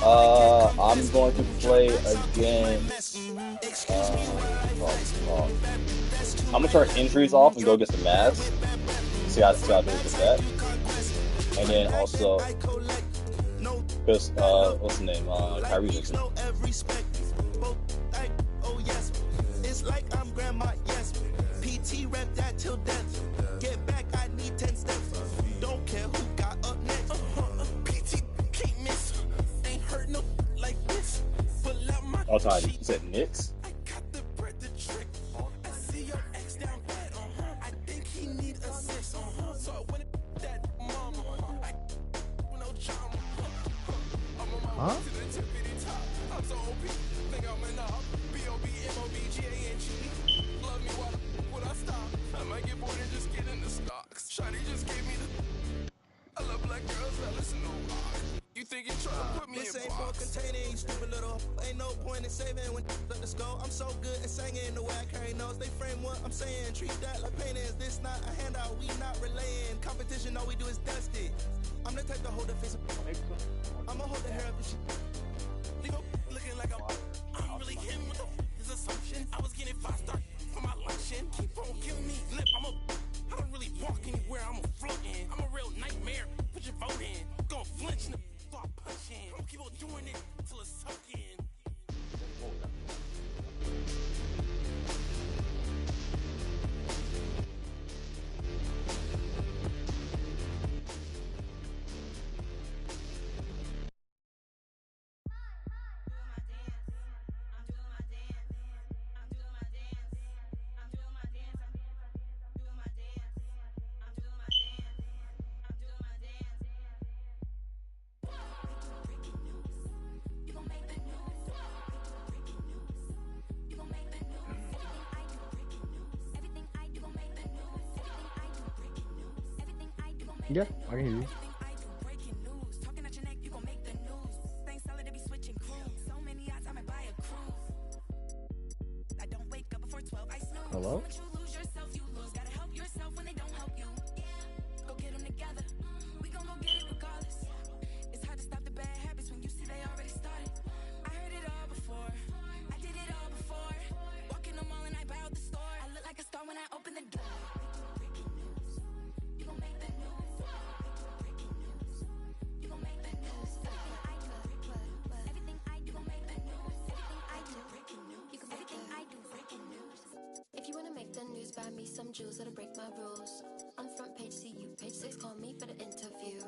I'm going to play against. I'm gonna turn injuries off and go against the Mavs. See how I do against that. And then also, because what's the name? Kyrie's missing. All time. You said Knicks. Huh? This ain't for containing, you stupid little. Ain't no point in saving when let us go. I'm so good at singing the way I carry notes. They frame what I'm saying, treat that like pain. Is this not a handout? We not relaying competition. All we do is dust it. I'm the type to hold the face. I'ma hold the hair up and shit. Nigga looking like I'm really him with his assumption. I was getting 5-star for my luncheon. Keep on giving me lip. I don't really walk anywhere. I'm a floating. I'm a real nightmare. Put your vote in. Gonna flinch. Start punching. I'm keep on doing it till it's sucking. Yeah, I can hear you. Hello? Buy me some jewels that'll break my rules. On front page, see you. Page 6, call me for the interview.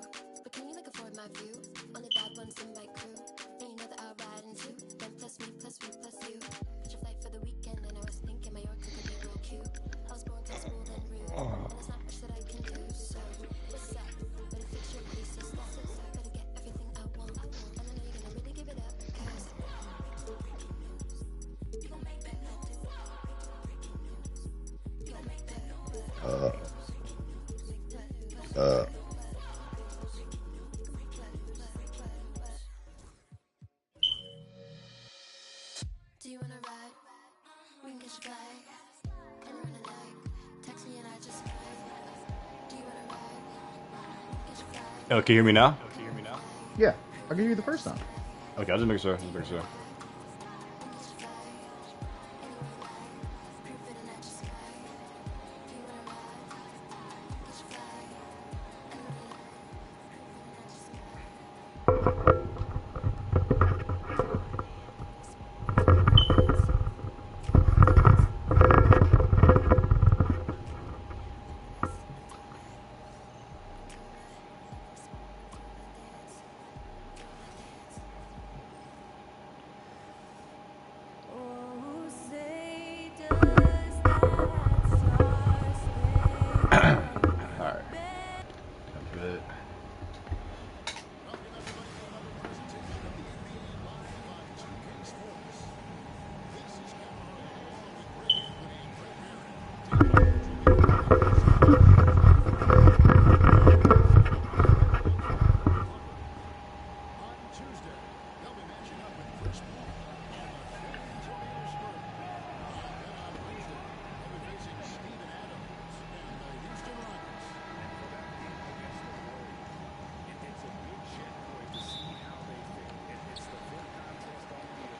But can you look afford my view? Only bad ones in my crew. And you know that I'll ride into them plus me, plus we, plus you. Catch a flight for the weekend, and I was thinking Mallorca could be real cute. I was born to school and rude, and there's not much that I can do. So what's up? Better fix your face so stop. Better get everything I want, and I know you're gonna really give it up. Cause you gon' make that noise. Do you wanna ride? We can catch a flight. Anywhere in the night. Text me and I just ride. Do you wanna ride? Catch a flight. Oh, can you hear me now? Yeah, I'll give you the first time. Okay, I'll just make sure.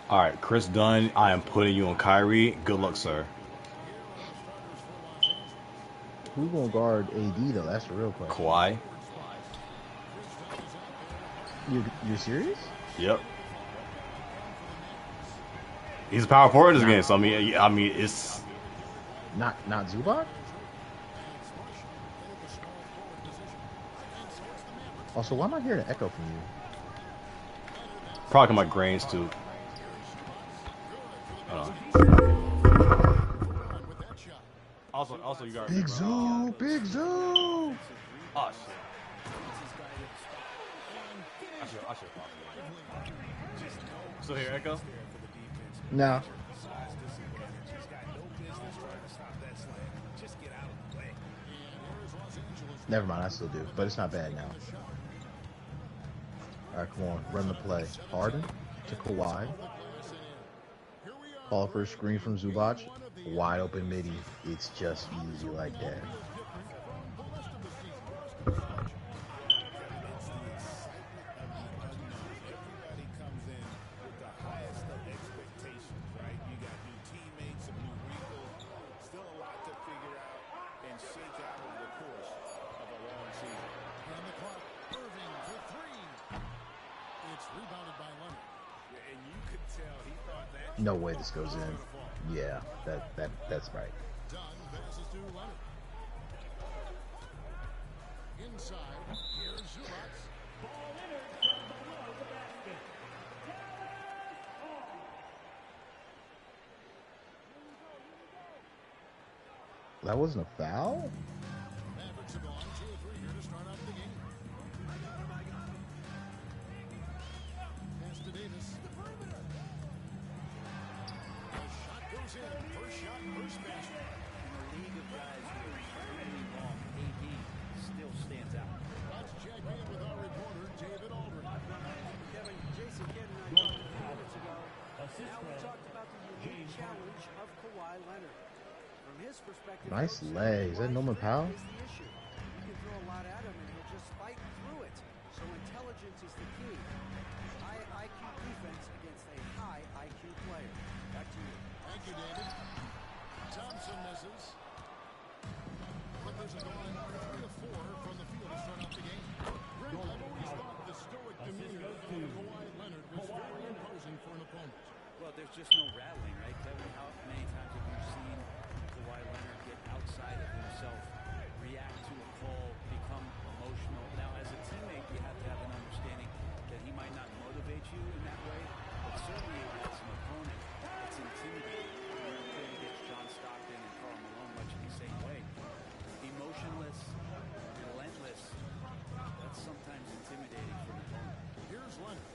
All right, Chris Dunn, I am putting you on Kyrie. Good luck, sir. Who gonna guard AD though? That's the real question. Kawhi. You're serious? Yep. He's a power forward in this game, so I mean, it's not Zubac. Also, why am I hearing an echo from you? probably my grains too. Also, you got Big Zoo, Big Zoo. Oh shit. I should Still hear echo? No. Never mind, I still do, but it's not bad now. All right, come on, run the play. Harden to Kawhi. Call for a screen from Zubac. Wide open midi. It's just easy like that. No way this goes in. Yeah, that's right. That wasn't a foul? Nice legs. Is that Norman Powell? So intelligence is the key. High IQ defense against a high IQ player. Back to you. Thank you, David. Thompson misses. Clippers are going 3 of 4 from the field to start off the game. Greg, I've always thought the stoic demeanor of Kawhi Leonard was very imposing for an opponent. Well, there's just no rattling, right, Kevin? How many times have you seen Kawhi Leonard get outside of himself, react to a call, become emotional? Now, as a teammate, you have to have an understanding that he might not motivate you in that way, but certainly as an opponent, it's intimidating. We're playing against John Stockton and Karl Malone much in the same way. Emotionless, relentless, that's sometimes intimidating for an opponent. Here's Leonard,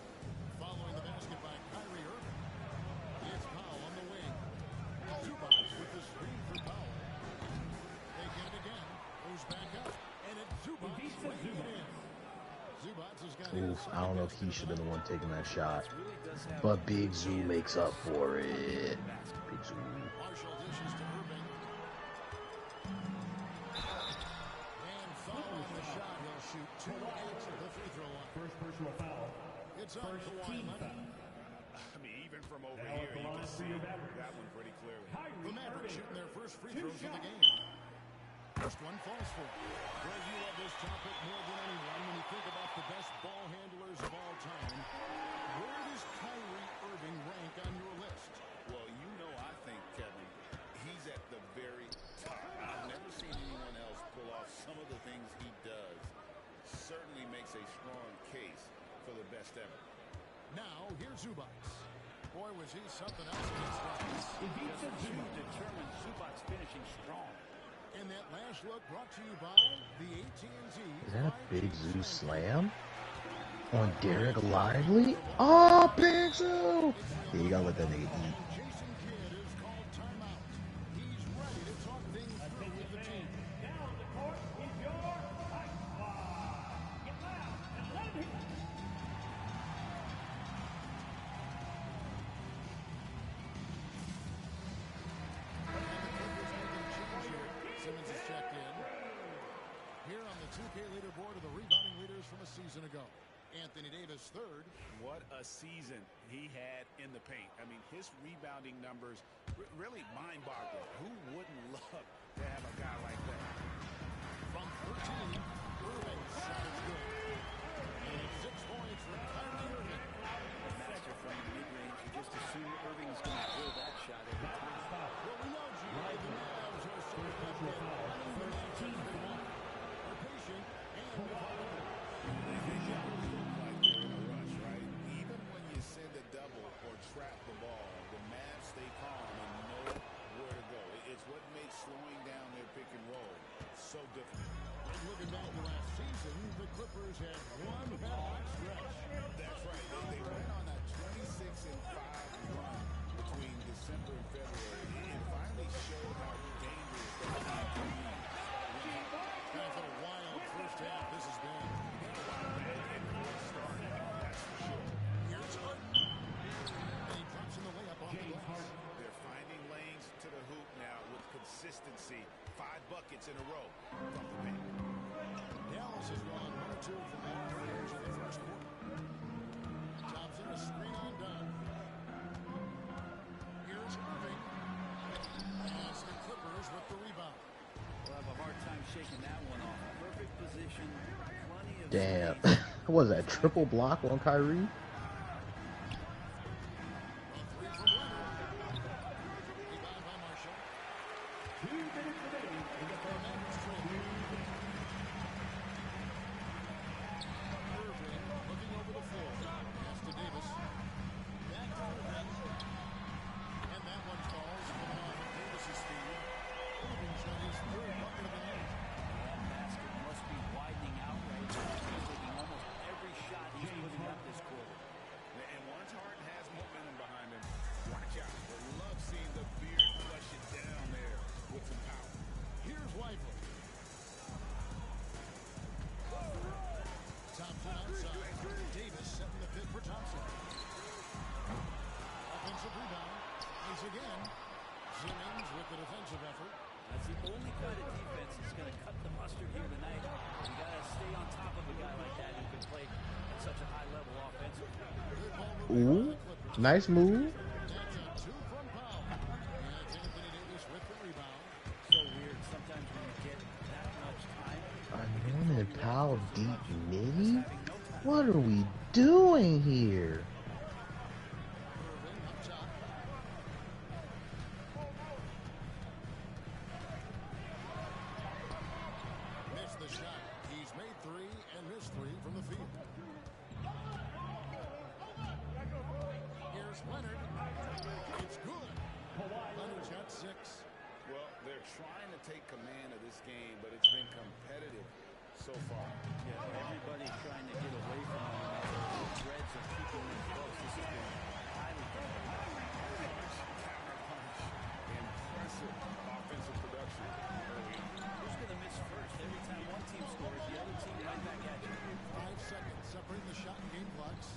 following the basket by Kyrie Irving. It's Powell on the wing. Zubac with the screen for Powell. They get it again. Goes back up. And it's Zubac laying it in. Zubac has got Oof, I don't know if he should have been the one taking that shot. But Big Zoo makes up for it. Big Zoo. Marshall dishes to Irving. And foul on the shot. He'll shoot 2 answer the free throw line. First personal foul. It's on Kawhi Leonard. I mean, even from over here, you can see that one pretty clearly. The Mavericks shooting their first free throws of the game. First one falls for it. Greg, you love this topic more than anyone when you think about the best ball handlers of all time. Where does Kyrie Irving rank on your list? Well, you know, I think, Kevin, he's at the very top. I've never seen anyone else pull off some of the things he does. Certainly makes a strong case for the best ever. Now, here's Zubac. Boy, was he something else against Rockets. Determined Zubac's finishing strong. And that last look brought to you by the AT&T. Is that a Big Zoo slam? On Derek Lively? Oh, Big Zoo! Yeah, you gotta let that nigga eat. Jason Kidd is called timeout. He's ready to talk things through with the team. Down the court is your ice squad. Get loud and let him hit. Simmons is checked in. Here on the 2K leaderboard are the rebounding leaders from a season ago. Anthony Davis third. What a season he had in the paint. I mean, his rebounding numbers really mind-boggling. Who wouldn't love to have a guy like that? From 13, Irving shot is good. And 6 points for Kyrie Irving. Master from the mid-range. You just assume Irving's going to drill that shot every time. Well, we know, G. The Mavs are so good. They're patient and methodical. They think it look like they're in a rush, right? Even when you send a double or trap the ball, the Mavs stay calm and know where to go. It's what makes slowing down their pick and roll so difficult. And looking back to last season, the Clippers had one bad stretch. That's right. They went on a 26-5 run between December and February. It finally showed how dangerous that team can be. Kind of a wild first half this has been. Here's Harden. And he drops in the layup off the glass. They're finding lanes to the hoop now with consistency. 5 buckets in a row from the paint. Dallas has gone 1 or 2 from long range in the first quarter. Thompson, a screen on Dunn. Here's Irving. And it's the Clippers with the rebound. We'll have a hard time shaking that one off. Perfect position. Plenty of Damn. space. What was that, triple block on Kyrie? A 3 from Leonard. Rebound by Marshall. 2 minutes remaining in the first. Irving looking over the floor. Pass to Davis. Back to Irving. And that one falls coming off of Davis's feet. Irving's got his 3rd bucket of the night. That basket must be widening out right now. He's taking almost every shot he's putting up this quarter. And once Harden has momentum behind him, watch out. They love seeing the beard flush it down there with some power. Here's Lively. Thompson outside. Davis setting the pick for Thompson. Offensive rebound. Nice again. Simmons with the defensive effort. That's the only kind of defense that's going to cut the mustard here tonight. You got to stay on top of a guy like that who can play at such a high level offensively. Good ball movement by Ooh, the Clippers. nice move. That's a 2 from Powell. And it's Anthony Davis with the rebound. So weird. Sometimes when you get that much time, Norman Powell deep midi? What are we doing here? Irving up top. Missed the shot. He's made 3 and missed 3 from the field. Here's Leonard. It's good. Leonard's got 6. Well, they're trying to take command of this game, but it's been competitive so far. yeah, everybody's trying to get away from one another. The Reds are keeping them close. This has been highly competitive. Counterpunch. Impressive offensive production early on. Who's going to miss first? Every time one team scores, the other team right back at you. 5 seconds separating the shot and game clocks.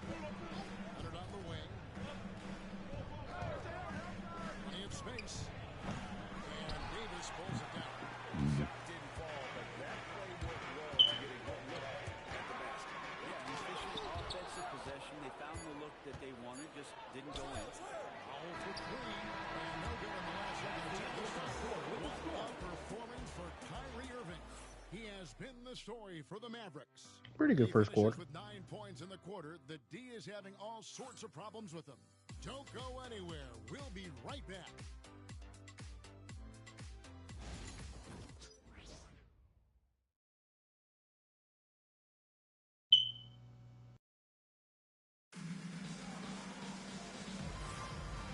Leonard on the wing. Plenty of space. And Davis pulls it down. Shot didn't fall, but that play worked well to get a good look at the basket. Yeah, an efficient offensive possession. They found the look that they wanted, just didn't go in. Powell for 3. And no good in the last second attempt this time. What a performance for Kyrie Irving. He has been the story for the Mavericks. Pretty good He first finishes quarter. with 9 points in the quarter. The D is having all sorts of problems with him. Don't go anywhere. We'll be right back.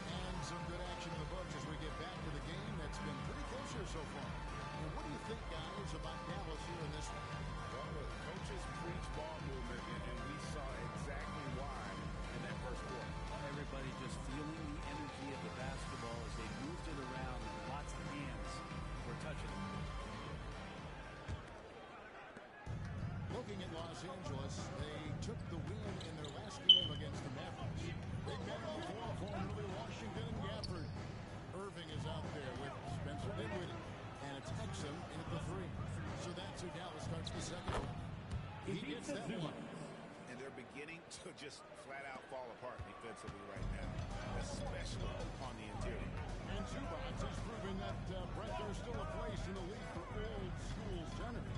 And some good action in the books as we get back to the game that's been pretty close here so far. And what do you think, guys, about Dallas here in this one? Well, the coaches preach ball movement, and we saw exactly why in that first quarter. Everybody just feeling the energy of the basketball as they moved it around and lots of hands were touching it. Looking at Los Angeles, they took the win in their last game against the Mavericks. Big man on the floor, formerly Washington and Gafford. Irving is out there with Spencer Dinwiddie. And it's Exum in at the 3. So that's who Dallas starts the second one. He gets that one. just flat out fall apart defensively right now, especially on the interior. And Zubac has proven that, Brett, there's still a place in the league for old school centers.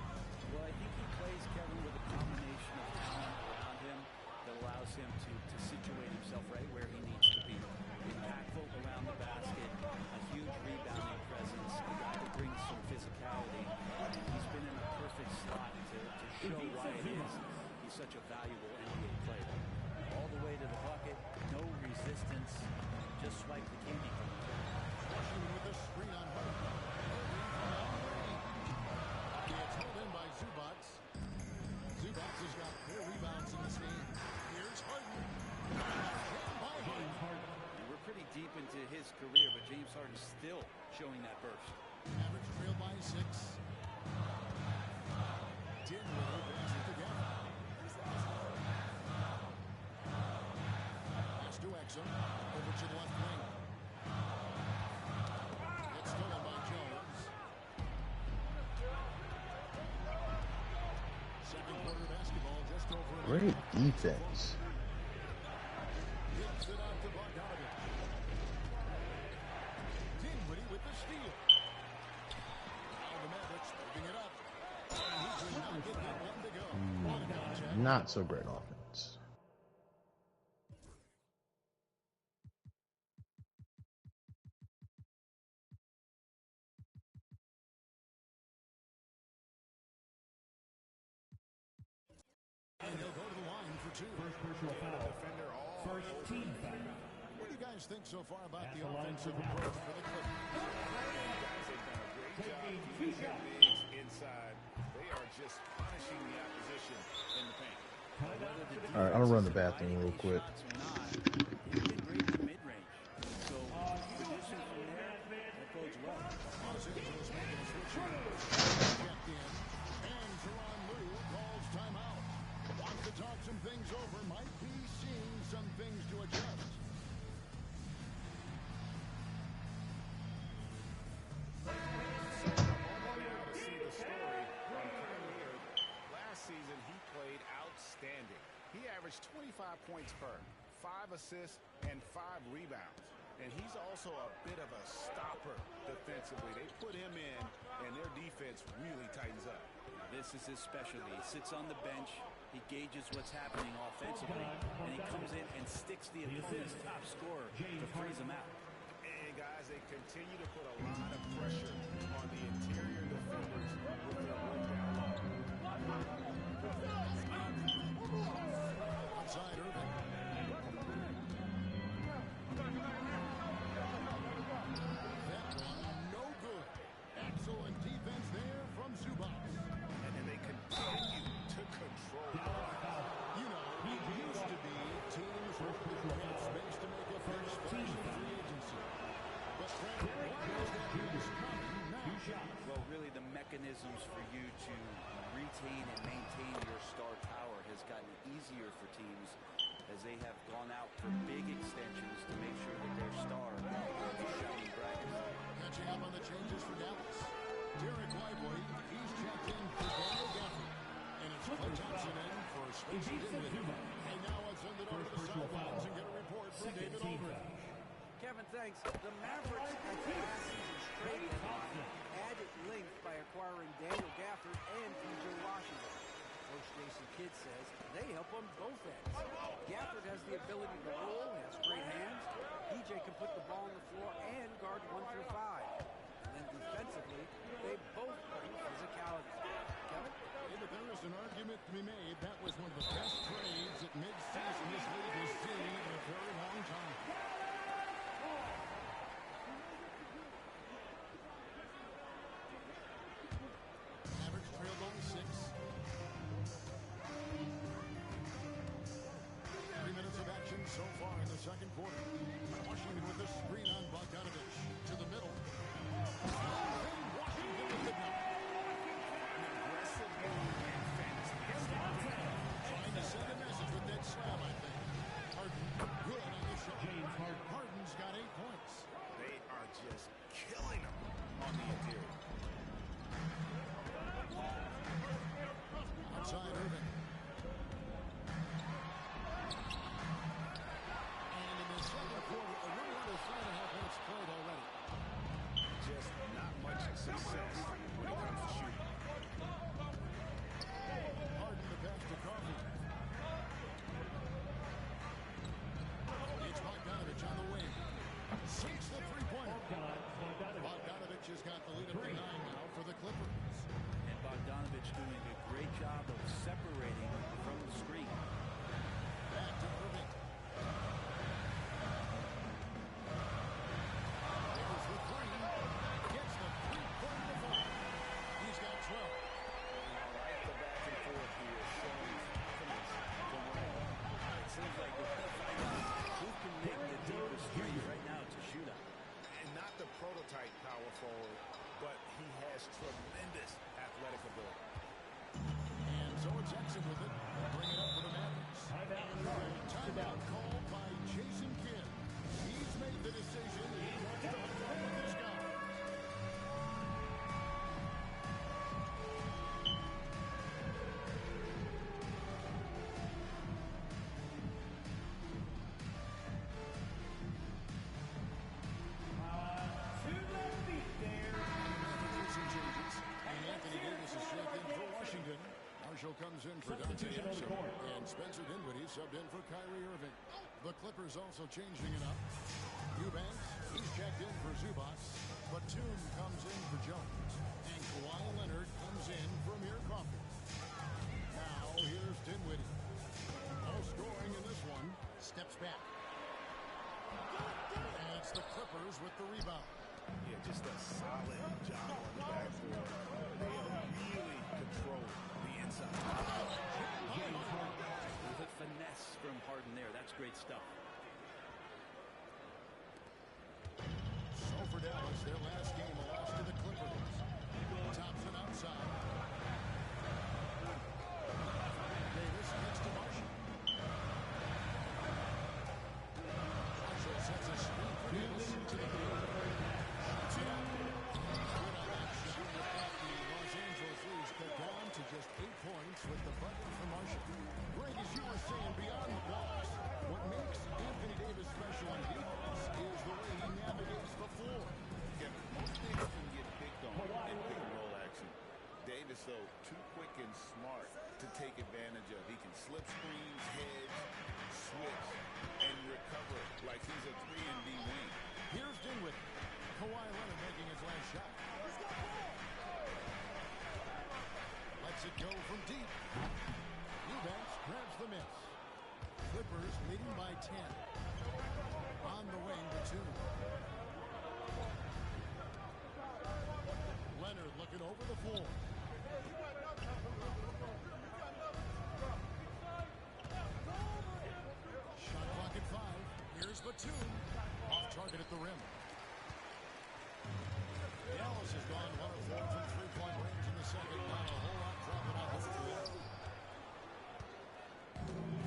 Well, I think he plays, Kevin, with a combination of talent around him that allows him to situate himself right where he needs to be. Impactful around the basket, a huge rebounding presence, a guy that brings some physicality. He's been in a perfect slot to show why it is he's such a valuable NBA player. All the way to the bucket, no resistance, just swipe the candy cane. Washington with the screen on Harden. It's held in by Zubac. Zubac has got 4 rebounds in this game. Here's Harden. We're pretty deep into his career, but James Harden's still showing that burst. Average trail by 6. Dinwiddie brings it together. Pass to Exum. Over to the left wing. It's stolen by Jones. Second quarter basketball just over a Great minute. defense. Hits it out to Bogdanovich. Dinwiddie with the steal. Now the Mavericks moving it up. And he can now get that one to go. On contact. Not so great offense. And he'll go to the line for 2. First personal foul. First team foul. What do you guys think so far about the offensive approach for the Clippers? Guys have done a great job keeping their bigs inside. They are just punishing the opposition in the paint. All right, I'm gonna run the bathroom real quick. He's been great in the mid-range. So, position from there, that bodes well. Los Angeles making a switch here. Checked in. And Tyronn Lue calls timeout. Wants to talk some things over. Might be seeing some things to adjust. Now to see the story from Kyrie. Last season, he played outstanding. He averaged 25 points per, 5 assists, and 5 rebounds. And he's also a bit of a stopper defensively. They put him in, and their defense really tightens up. This is his specialty. He sits on the bench, he gauges what's happening offensively, and he comes in and sticks the opponent's top scorer to freeze him out. And guys, they continue to put a lot of pressure on the interior defenders with their work down low. Outside Irving. That one, no good. Excellent defense there from Zubac. And then they continue to control the clock. You know, it used to be teams would have space to make a first splash in free agency. But Fred, why is that news coming now? Well, really, the mechanisms for you to retain and maintain your star power has gotten easier for teams as they have gone out for big extensions to make sure that their star is shining brightest. Catching up on the changes for Dallas. Derek Lively, he's checked in for Daniel Gafford. And it's Klay Thompson in for Spencer Dinwiddie. And now let's send it over to the sidelines and get a report from David Aldridge. Kevin, thanks. The Mavericks had the last season straight and added length by acquiring Daniel Gafford and P.J. Washington. Coach Jason Kidd says they help on both ends. Gafford has the ability to roll, has great hands. P.J. can put the ball on the floor and guard 1 through 5. And then defensively, they both bring physicality. Kevin? Yeah, but there is an argument to be made. That was one of the best trades at midseason this league has seen in a very long time. Average trail by 6. 3 minutes of action so far in the second quarter. Washington with the screen on Bogdanovich to the middle. Washington with the knock. An aggressive move and fantasy. Clippers. And Bogdanovich doing a great job of separating from the screen. Back to Irving. Davis with three. Gets the three-point before. He's got 12. I like the back and forth here, showing confidence from Ryan. It seems like we're going to find out who can make the deepest threes right now to shoot at. And not the prototype power forward, but he has tremendous athletic ability. And so it's Exum with it. Bring it up for the Mavericks. Timeout called by Jason Kidd. He's made the decision. He wants to play with this guy. Some changes. And Anthony Davis is checked in for Washington. Marshall comes in for Dante Exum. And Spencer Dinwiddie subbed in for Kyrie Irving. The Clippers also changing it up. Eubanks, he's checked in for Zubac. Batum comes in for Jones. And Kawhi Leonard comes in for Amir Coffey. Now here's Dinwiddie. No scoring in this one. Steps back. And it's the Clippers with the rebound. Yeah, just a solid job on the backboard. They are really controlling the inside. With a finesse from Harden there. That's great stuff. So for Dallas, their last game, a loss to the Clippers. Thompson outside. Davis gets to Marshall. Marshall sets a screen for Davis to the field. Shoots it up. Good on that shot. With that, the Los Angeles Leafs cut down to just 8 points with the bucket for Marshall. Greg, as you were saying, beyond the blocks, what makes Anthony Davis special on defense is the way he navigates the floor. Yeah, most things can get picked on in pick and roll action. Davis, though, too quick and smart to take advantage of. He can slip screens, hedge, switch, and recover like he's a 3-and-D wing. Here's Dinwiddie. Kawhi Leonard making his last shot. Lets it go from deep. Eubanks grabs the miss. Clippers leading by 10. On the wing to 2. Leonard looking over the floor. Shot clock at 5. Here's Batum. Off target at the rim. Dallas has gone 1 of 4 from three-point range in the second. Not a whole lot dropping off the floor.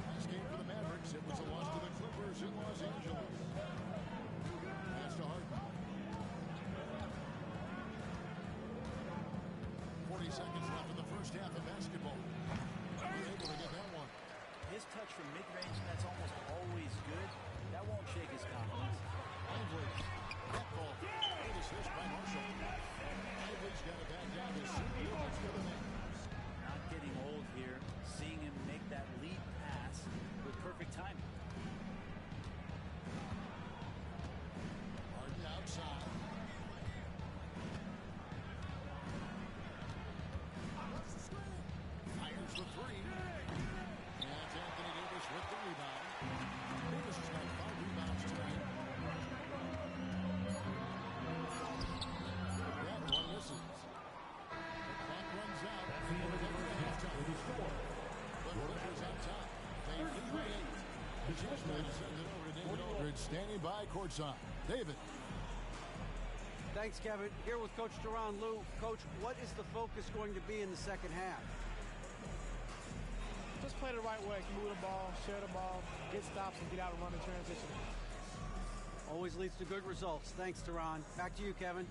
Last game for the Mavericks, it was a loss to the Clippers in Los Angeles. Pass to Harden. 40 seconds left in the first half of basketball. We're able to get that one. His touch from mid-range, that's almost always good. That won't shake his confidence. Ivers. That ball. It is hit by Marshall. Ivers got it back down to single digits for the Mavericks. Not getting old here. Seeing him make that lead pass with perfect timing. Harden outside. Fires the three. And it's Anthony Davis with the rebound. Davis has got 5 rebounds tonight. That one misses. The clock runs out. The Clippers on top. They lead by 8. Just trying to send it over to David Aldridge, standing by courtside. David. Thanks, Kevin. Here with Coach Tyronn Lue. Coach, what is the focus going to be in the second half? Just play the right way. Move the ball, share the ball, get stops, and get out and run in transition. Always leads to good results. Thanks, Tyronn. Back to you, Kevin.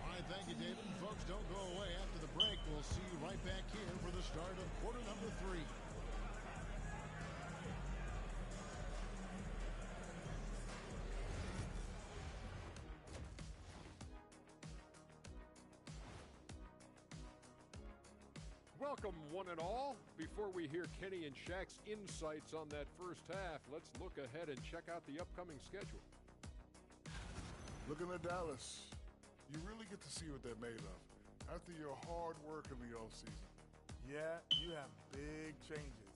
All right, thank you, David. Folks, don't go away. After the break, we'll see you right back here for the start of quarter number 3. Welcome, one and all. Before we hear Kenny and Shaq's insights on that first half, let's look ahead and check out the upcoming schedule. Looking at Dallas, you really get to see what they're made of. After your hard work in the offseason. Yeah, you have big changes.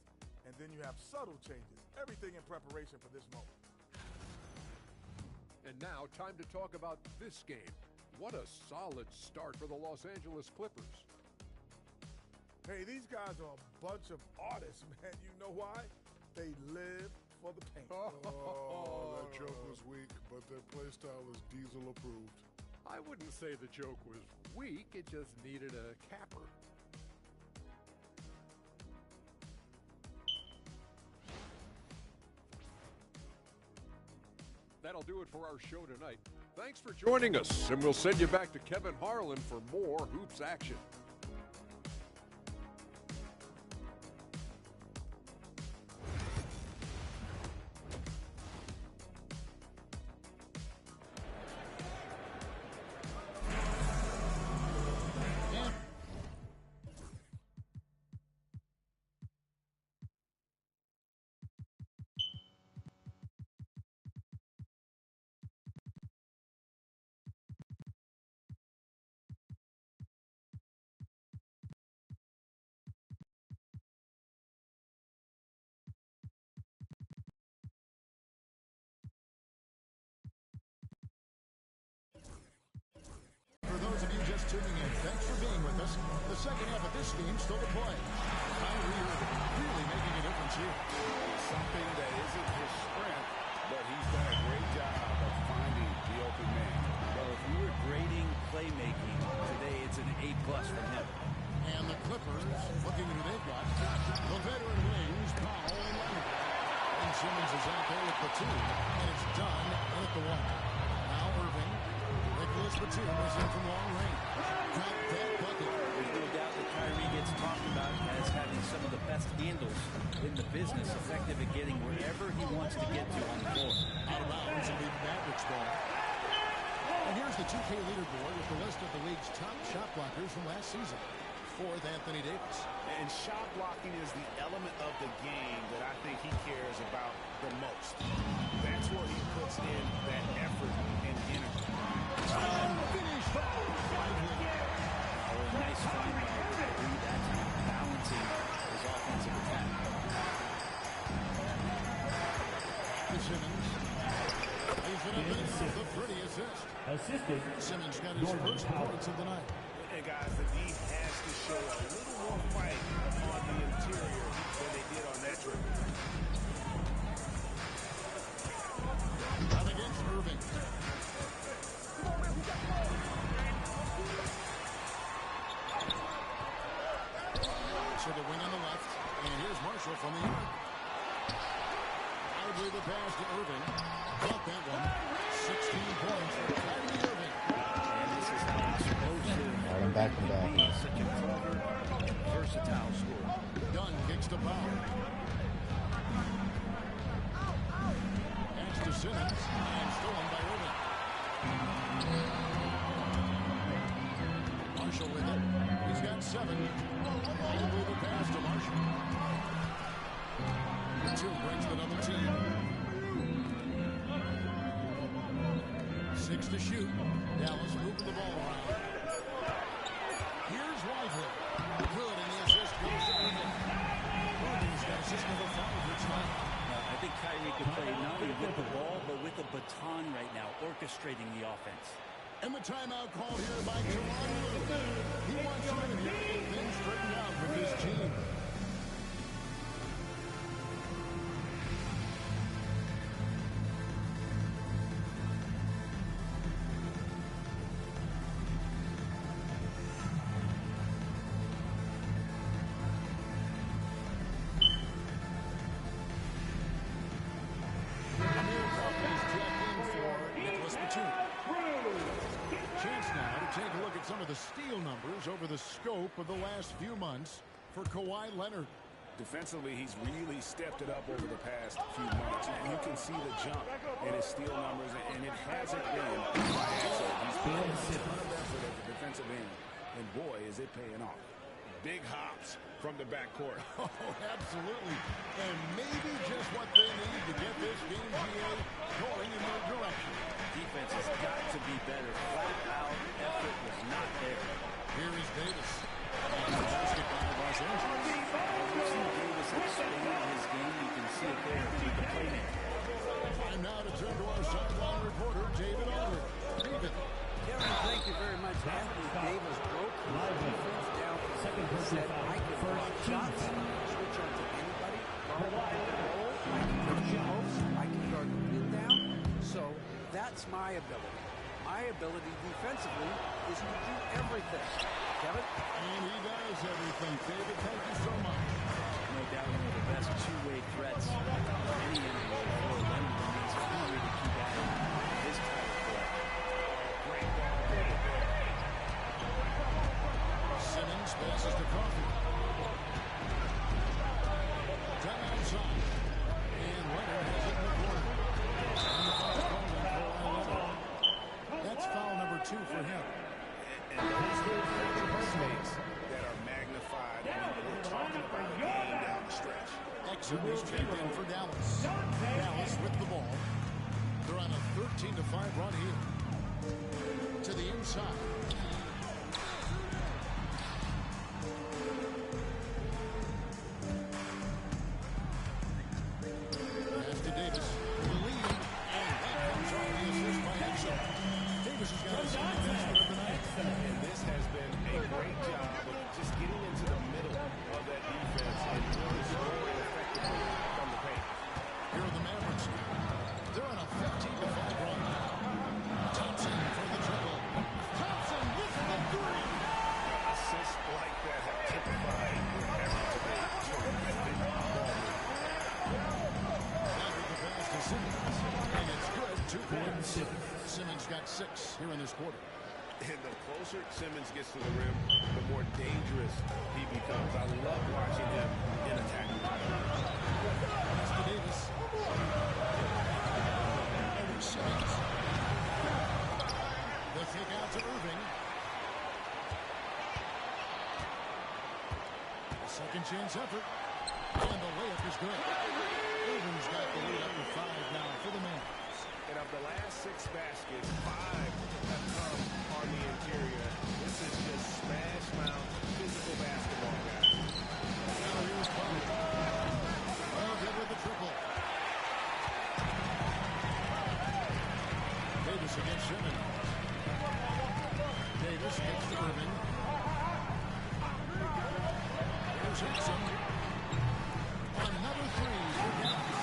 And then you have subtle changes. Everything in preparation for this moment. And now, time to talk about this game. What a solid start for the Los Angeles Clippers. Hey, these guys are a bunch of artists, man. You know why? They live for the paint. Oh, that joke was weak, but their play style is Diesel approved. I wouldn't say the joke was weak, it just needed a capper. That'll do it for our show tonight. Thanks for joining us, and we'll send you back to Kevin Harlan for more hoops action. For those of you just tuning in, thanks for being with us. The second half of this game still to play. Kyrie Irving really making a difference here. Something that isn't his strength, but he's done a great job of finding the open man. Well, if we were grading playmaking today, it's an A+ from him. And the Clippers looking who they've got. The veteran wings, Powell and Leonard. And Simmons is out there with Batum, and it's done in at the one. Now Irving. Nicholas Batum is in from long range. Got that bucket. There's no doubt that Kyrie gets talked about as having some of the best handles in the business, effective at getting wherever he wants to get to on the floor. Out of bounds and lead Mavericks ball. And here's the 2K leaderboard with the list of the league's top shot blockers from last season. Fourth, Anthony Davis. And shot blocking is the element of the game that I think he cares about the most. That's where he puts in that effort and energy. Finish foul. Oh, nice find by Kyrie. That's balancing his offensive attack. Simmons. He's going to finish the pretty assist. Assisted. Simmons got his first points of the night. And guys, the D has to show a little more fight on the interior than they did on that trip. Out against Irving. So the wing on the left, and here's Marshall from the arc. Idly the pass to Irving. Got that one. 16 points for Kyrie Irving. And this is how he's supposed to be such a clever, versatile scorer. Dunn kicks the foul. Pass to Simmons, and stolen by Irving. Marshall with it. He's got 7. Idly the pass to Marshall. The 2 brings the double team. 6 to shoot. Dallas moving the ball around. Here's Lively. Good, and the assist goes to Irving. Irving's got assist number 5 for tonight. I think Kyrie could play not only with the ball, but with a baton right now, orchestrating the offense. And the timeout called here by Tyronn Lue. He wants you in here to get things straightened out with this team. Some of the steal numbers over the scope of the last few months for Kawhi Leonard. Defensively, he's really stepped it up over the past few months. You can see the jump in his steal numbers, and it hasn't been by accident. He's put in a ton of effort at the defensive end, and boy, is it paying off. Big hops from the backcourt. Oh, absolutely. And maybe just what they need to get this game going in their direction. Defense has got to be better. Flat out effort was not there. Here is our sideline reporter, David Aldridge. David. Kevin, thank you very much. Anthony Davis broke his defense down. He said, I can block shots, switch on to anybody, guard the pick and roll, I can guard the post, I can guard the pin down. So that's my ability. My ability defensively is to do everything. Kevin? And he does everything. David, thank you so much. No doubt one of the best two-way threats in any NBA floor. Leonard needs to really keep adding this type of play. Great ball. Simmons passes to Coffee. Down outside. And Leonard has it in the corner. And the foul called on Kawhi Leonard. That's foul number 2 for him. And those are mistakes that are magnified when we're talking about a game down the stretch. Exum is checked in for Dallas. Dallas with the ball. They're on a 13-5 run here. To the inside. Pass to Davis. The lead. And that comes off the assist by Exum. Davis has got a second basket of the night. And this has been a great job of just getting into the middle of that defense and really scoring effectively from the paint. Here are the Mavericks. They're on a 15-5 run. Thompson for the dribble. Thompson with the three. Assists like that have typified your effort to make terrific ball movement. Now with the pass to Simmons. And it's good. 2 points. Simmons got 6 here in this quarter. And the closer Simmons gets to the rim, the more dangerous he becomes. I love watching him in attacking. Pass to Davis. Over Simmons. The kick out to Irving. A second chance effort. And the layup is good. Irving's got the lead up to 5 now for the Mavs. And of the last 6 baskets, 5 have come on the interior. This is just smash mouth physical basketball, guys. Now here's Butler. Well, good with the triple. Davis against Simmons. Davis gets to Irving. Here's Exum. Another 3 for Dallas.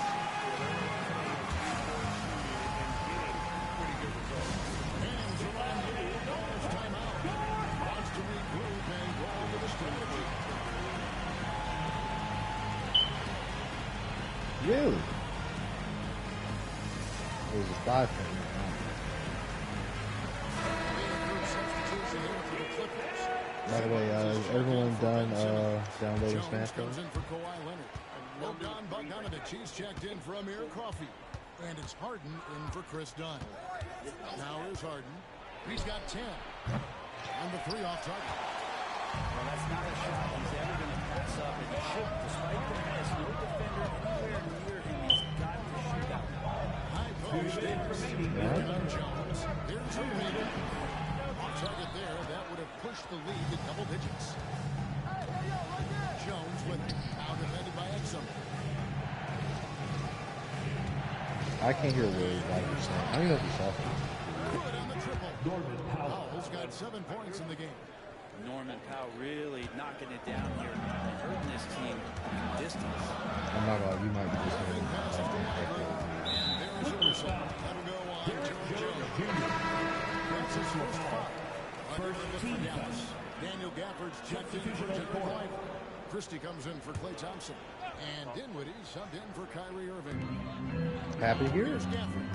Hands around the lead. Ball's timeout. Wants to regroup and go to the strategy. Really? It was a 5 point. Substitution here for the Clippers. By the way, is everyone done downloading Smash Bros? Comes in for Kawhi Leonard. Bogdan Bogdanovic, he's checked in for Amir Coffey. And it's Harden in for Chris Dunn. Now here's Harden. He's got 10. And the 3 off target. Well, that's not a shot he's ever going to pass up. And he should, despite the miss, no defender anywhere near him. He's got to shoot that ball. High post Davis. Jones. Here's Irving. Off target there. That would have pushed the lead to double digits. Jones with it. Now defended by Exum. I can't hear a word like you're saying. I don't even know if he's talking. Good on the triple. Powell's got 7 points in the game. Norman Powell really knocking it down here, hurting this team distance. I'm not gonna, you might be just hearing Passes to Lively. And there's a whistle. That'll go on George Jones. That's his first foul. First team Dallas. Daniel Gafford's checked in for Derek Lively. Christie comes in for Klay Thompson. And Dinwiddie subbed in for Kyrie Irving. Happy here. Here's Gafford.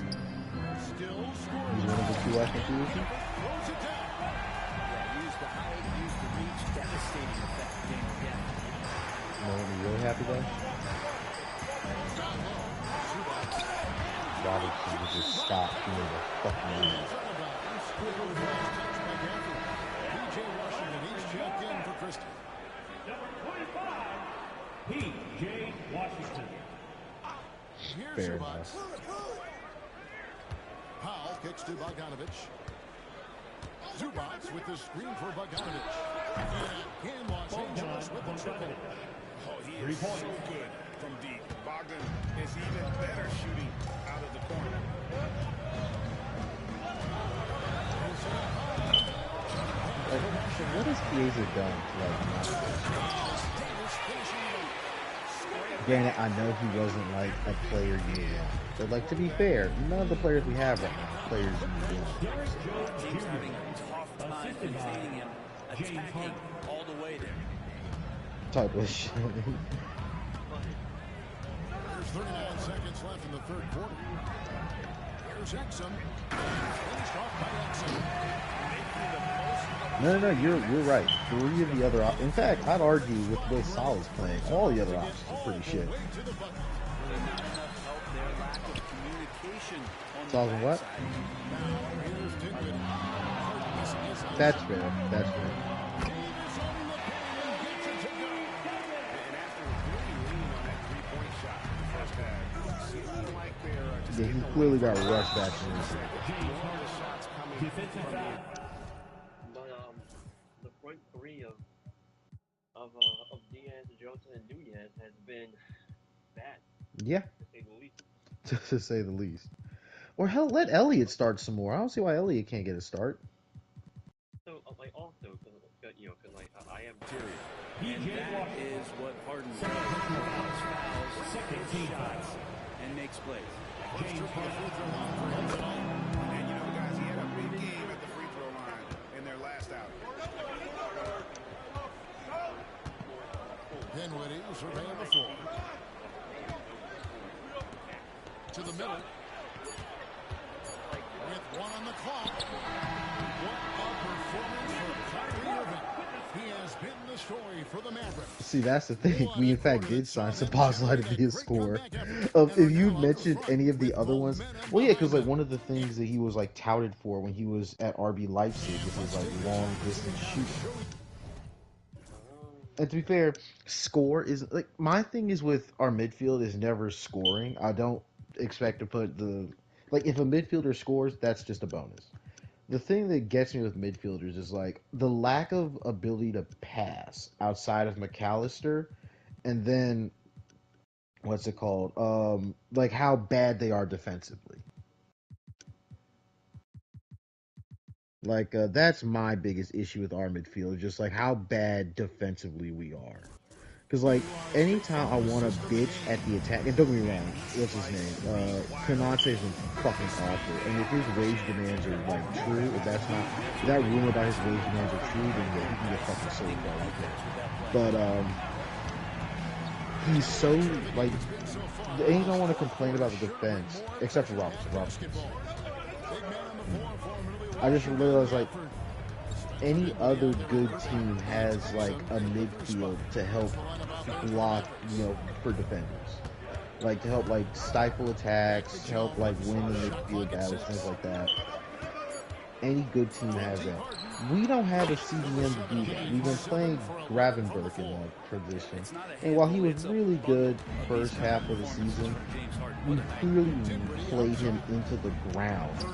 Still scoring. He's one of the 2 I think he was. Throws it down. Yeah, use the height, use the reach, devastating effect game again. You know what me really happy about? Down low. Zubac. Robinson would just stop doing the fucking In front of him. Squiggle flash touch by Gafford. P.J. Washington, he's checked in for Christie. Number 25, P.J. Washington. Here's Fair Zubac. enough. Powell kicks to Bogdanovic. Zubac with the screen for Bogdanovic. And again, Los Angeles with the triple. Oh, he is so good from deep. Bogdan it's even better shooting out of the corner. So what has Chiesa done to like not Granted, I know he wasn't like a player you want, but like to be fair, none of the players we have right now are players you want. Team's having a tough time containing him, attacking all the way there. Type of shit. There's 39 seconds left in the third quarter. Here's Exum. Finished off by Exum. No, you're right. 3 of the other in fact, I'd argue with the way Salah's playing, all the other options are pretty shit. Salah's what? That's fair. That's fair. Yeah, he clearly got rushed back in this. But the front three of Diaz, Jota, and Nunez has been bad. Yeah. To say the least. To say the least. Or hell, let Elliott start some more. I don't see why Elliott can't get a start. So, like, also, because like, I am Tyrion. And that is what Harden does. Allows fouls, takes shots, and makes plays. And you know, guys, he had a big game at the free throw line in their last outing. Dinwiddie surveying the floor. To the middle. With 1 on the clock. What a performance from Kyrie Irving. He has been the story for the Mavericks. See, that's the thing. We, in fact, did sign Sabazla to be a scorer. If you mentioned any of the other ones, well, yeah, because, like, one of the things that he was, like, touted for when he was at RB Leipzig was his, like, long-distance shooting. And to be fair, score is, like, my thing is with our midfield is never scoring. I don't expect to put the, like, if a midfielder scores, that's just a bonus. The thing that gets me with midfielders is like the lack of ability to pass outside of McAllister, and then what's it called? Like how bad they are defensively. Like that's my biggest issue with our midfield, just like how bad defensively we are. Because, like, anytime I want to bitch at the attack, and don't get me wrong, what's his name? Konate's been fucking awful. And if his wage demands are, like, true, if that rumor about his wage demands are true, then yeah, he can get fucking sold by like that. But, he's so, like, the anything I want to complain about the defense, except for Robinson. I just realized, like, any other good team has like a midfield to help block, you know, for defenders, like to help like stifle attacks, to help like win the midfield battles, things like that. Any good team has that. We don't have a CDM to do that. We've been playing Gravenberg in that position, and while he was really good first half of the season, we clearly played him into the ground.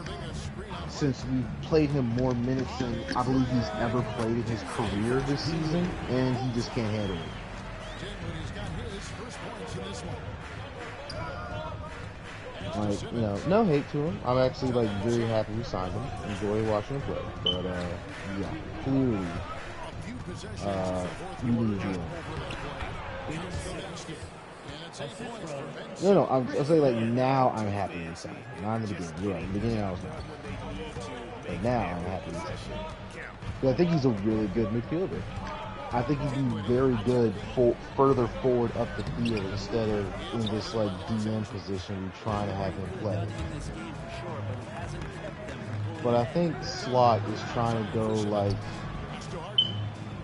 Since we played him more minutes than I believe he's ever played in his career this season, and he just can't handle it. Like, you know, no hate to him. I'm actually like very happy we signed him. Enjoy watching him play. But yeah, clearly we need to do him. No, I'll say like now I'm happy we signed him. Not in the beginning. You're right. In the beginning I was not. But now I'm happy we signed him. But I think he's a really good midfielder. I think he'd be very good further forward up the field instead of in this like DM position we're trying to have him play. But I think Slot is trying to go like,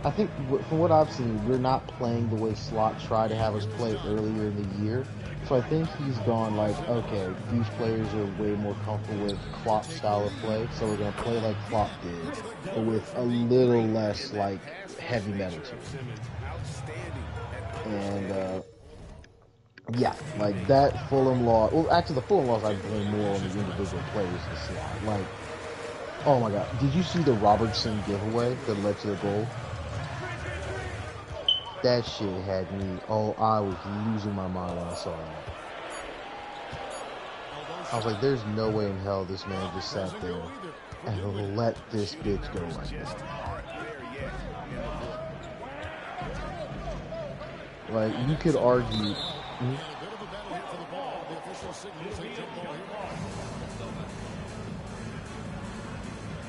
I think from what I've seen, we're not playing the way Slot tried to have us play earlier in the year. So I think he's gone like, okay, these players are way more comfortable with Klopp's style of play, so we're going to play like Klopp did, but with a little less like heavy metal to it. And yeah, like that Fulham loss, well actually the Fulham loss I blame more on the individual players than Slot. Like, oh my god, did you see the Robertson giveaway that led to the goal? That shit had me, I was losing my mind when I saw that. I was like, there's no way in hell this man just sat there and let this bitch go like that. Like, you could argue.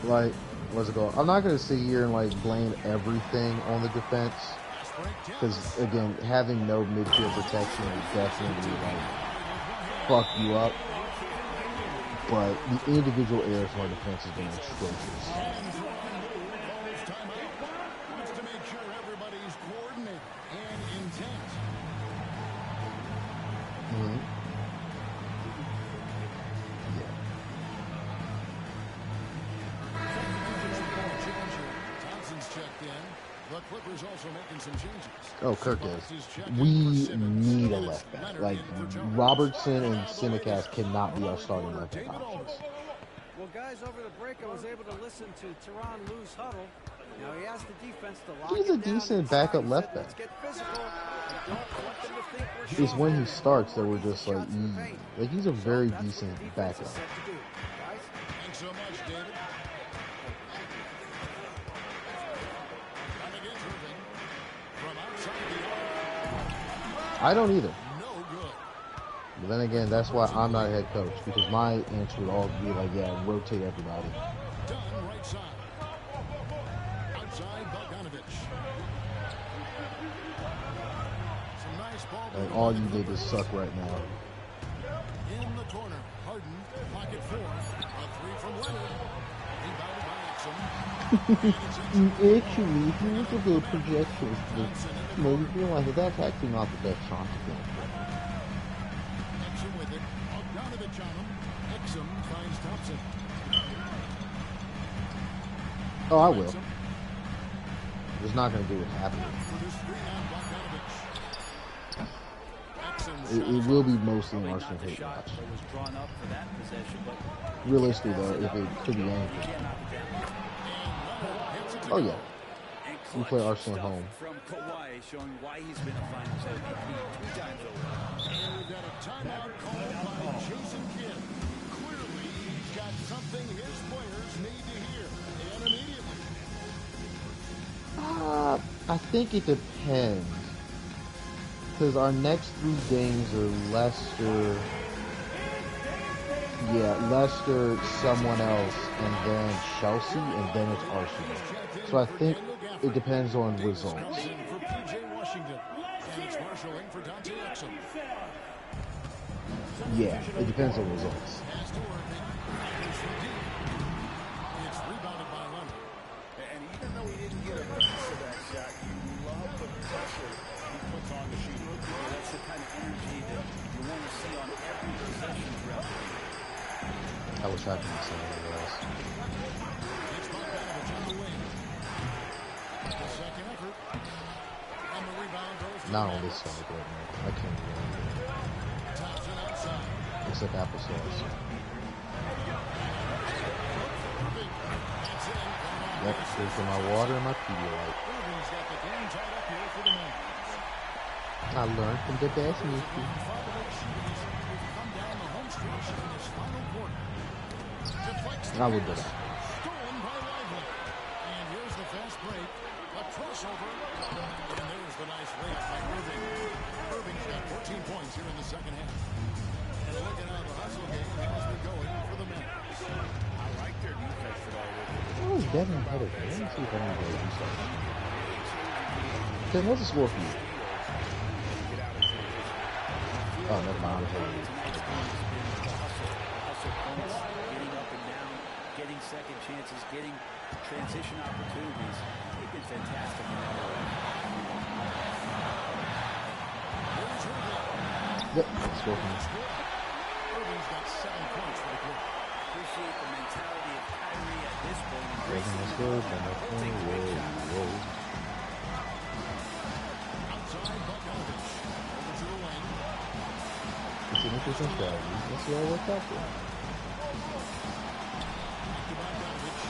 Like, what's it called? I'm not going to sit here and, like, blame everything on the defense. Because, again, having no midfield protection will definitely, like, fuck you up. But the individual errors from our defense has been atrocious. Oh, Kirk is. We need a left back. Like, Robertson and Simicast cannot be our starting left back options. Well, guys, over the break, I was able to listen to Tyronn Lue's huddle. Now, he asked the defense to lock He's a decent backup left back. It's when he starts that we're just like, like he's a very decent backup. Thanks so much, David. I don't either. But then again, that's why I'm not a head coach, because my answer would all be like, yeah, rotate everybody. Done right side. Outside Bogdanovich. Some nice ball. Like, all you did is suck right now. In the corner, Harden, pocket four. A three from Leonard. Rebounded by Exum. Actually, if you look at the projections, maybe you realize that that's actually not the best shot to get. Exum with it. Bogdanovich on him. Exum finds Thompson. Oh, I will. It's not going to do what's happening. It will be mostly an Arsenal hit watch. Realistically, though, if it could be anything. Oh, yeah. We play Arsenal at home. From Kawhi, showing why he's been a Finals MVP 2 times over. And we've got a timeout called by Jason Kidd. Clearly, he's got something his players need to hear, and immediately. I think it depends. Because our next 3 games are Leicester. Yeah, Leicester, someone else, and then Chelsea, and then it's Arsenal. So I think it depends on results. For PJ Washington, and it's marshalling for Dante Exum. Yeah, it depends on results. It's rebounded by Leonard. And even though he didn't get a piece of that shot, you love the pressure he puts on the shooter. That's the kind of energy that you want to see on every possession throughout the game. I wish I could be saying it else. It's Bogdanovich on the wing. The second effort. And the rebound goes to Not on this side right now. I can't remember. Thompson outside. Except applesauce. Yep, here's for my water and my Pedialyte. Irving's got the game tied up here for the Mavs. I learned from the best Mickey. Come down the home stretch in this final quarter. I would do that. Stolen by Lively. And here's the fast break. A crossover. And there's the nice layup by Irving. Irving's got 14 points here in the second half. And look at how the hustle game has been going for the Mavs. I like their defense today. Oh, Devin Pettit. Let me see if I can do something. Okay, what's the score for you? Oh, never mind. Getting up and down, getting second chances, getting transition opportunities. They've been fantastic in that area. Yep, score for me. Irving's got 7 points for the quarter. Appreciate the mentality of Kyrie at this point. Everything is good. Whoa. Outside Bogdanovich. Over to the wing. It's an interesting strategy. Let's see how it works out for him. To Bogdanovich.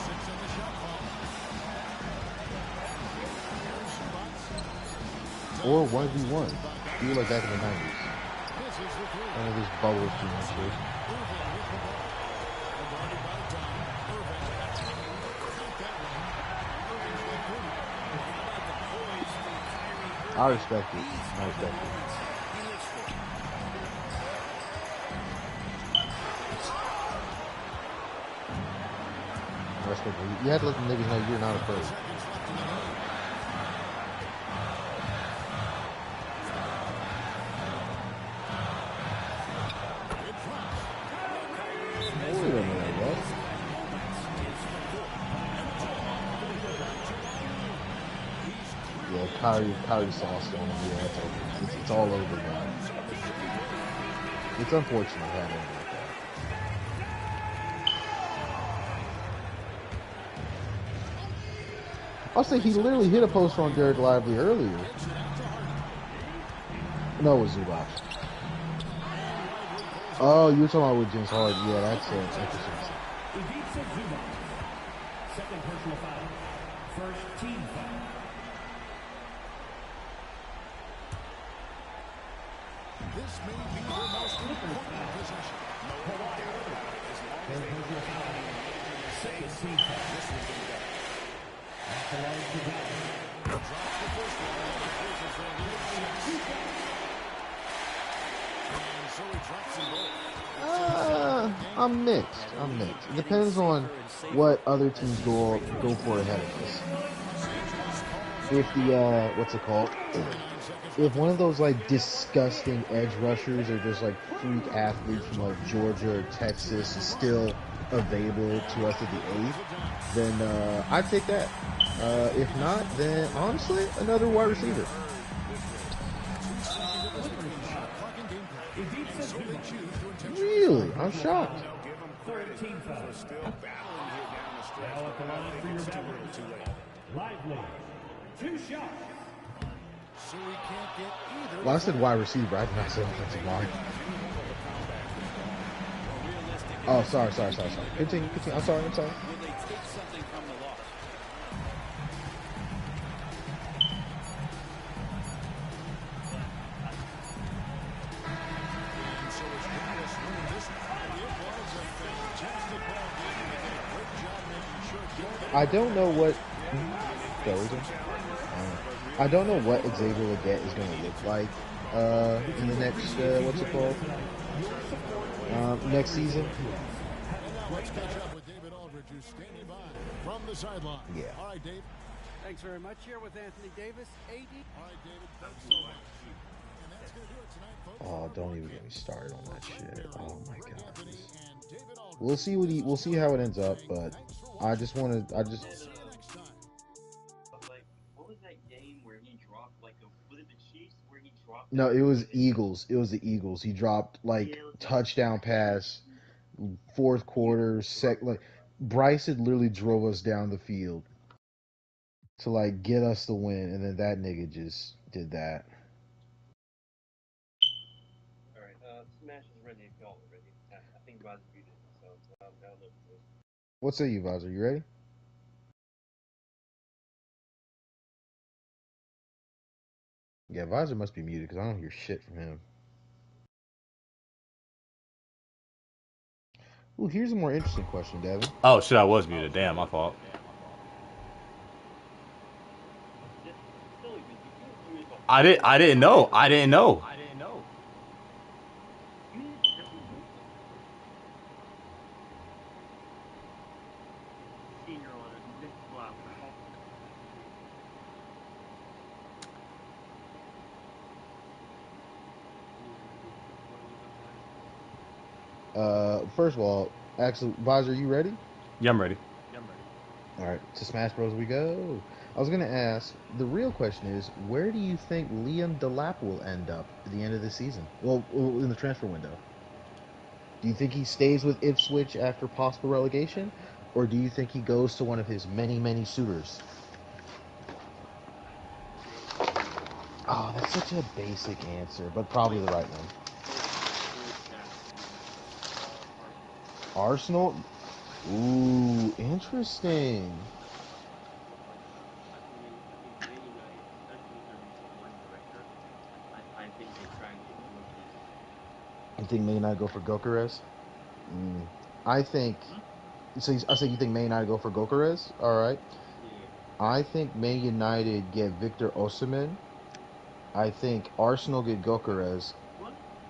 6 in the shot clock. Here's Shabazz. Or 1v1. Feel like back in the 90s. This is the This bubble too much here. I respect it. I respect it. I respect it. You have to let the niggas know you're not afraid. Wait a minute, what? Yeah, Kyrie sauce on him. Yeah, it's over. It's all over now. It's unfortunate having it like that. I'll say he literally hit a post on Derek Lively earlier. No, it was Zubac. Oh, you were talking about with James Harden. Yeah, that's interesting. Second personal foul. First team foul. This may be their most important possession. No doubt about it. As long as they personal foul. Second team foul. this one's going to go. That belongs to Dallas. Drops the first one. And so he drops them both. I'm mixed. It depends on what other teams go for ahead of us. If the what's it called? If one of those like disgusting edge rushers or just like freak athletes from like Georgia or Texas is still available to us at the 8th, then I'd take that. If not, then honestly, another wide receiver. Really? I'm shocked. Third team foul. Now at the line for your backup. Lively. 2 shots. So he can't get either. Well, I said wide receiver. I did not say offensive line. Oh, sorry. Continue. I'm sorry. Will they take something from the loss? So it's Dallas winning this one. It was a fantastic ball game. They did a great job making sure. I don't know what. I don't know what Xavier Legette is going to look like in the next what's it called? Next season. Let's catch up with David Aldridge, who's standing by from the sideline. Yeah. All right, Dave. Thanks very much. Here with Anthony Davis, AD. All right, David. Thanks so much. And that's going to do it tonight, folks. Oh, don't even get me started on that shit. Oh my god. We'll see how it ends up, but I just But like, what was that game where he dropped was it the Chiefs where he dropped? No, it was Eagles. It was the Eagles. He dropped like touchdown pass, fourth quarter, Bryce had literally drove us down the field to like get us the win, and then that nigga just did that. Alright, Smash is ready if y'all are ready. I think Rod's muted, so now look. What say you, Vazar? You ready? Yeah, Vazar must be muted because I don't hear shit from him. Ooh, here's a more interesting question, Devin. Oh shit, I was muted. Damn, my fault. I didn't know. First of all, actually, Vazar, you ready? Yeah, I'm ready. All right, to Smash Bros. We go. I was gonna ask. The real question is, where do you think Liam Delap will end up at the end of the season? Well, in the transfer window. Do you think he stays with Ipswich after possible relegation, or do you think he goes to one of his many suitors? Oh, that's such a basic answer, but probably the right one. Arsenal? Ooh, interesting. I think they try and get You think Man United go for Gokares? I think. So I say you think Man United go for Gokares? All right. I think Man United get Victor Osimhen. I think Arsenal get Gokares,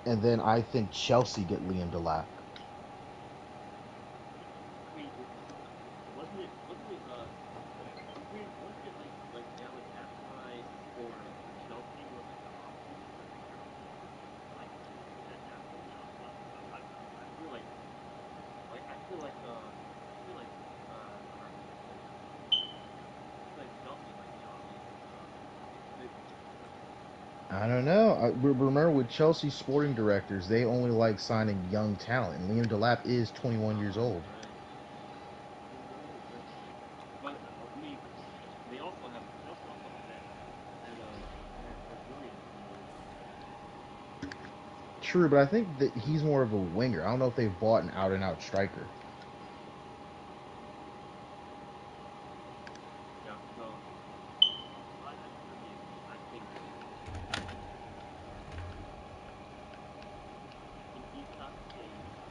and then I think Chelsea get Liam Delap. I don't know. Remember with Chelsea sporting directors, they only like signing young talent. And Liam Delap is 21 years old. True, but I think that he's more of a winger. I don't know if they've bought an out-and-out striker.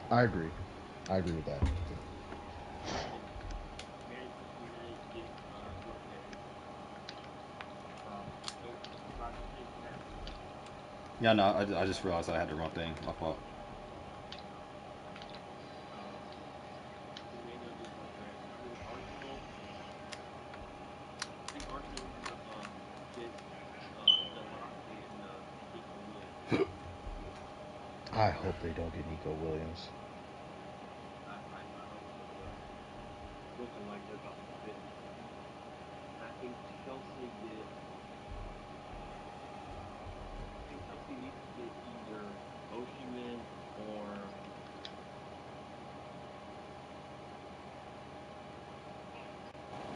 I agree. I agree with that. Yeah, no, I just realized I had the wrong thing. My fault. I hope they don't get Nico Williams. Looking like they're about to fit. I think Chelsea get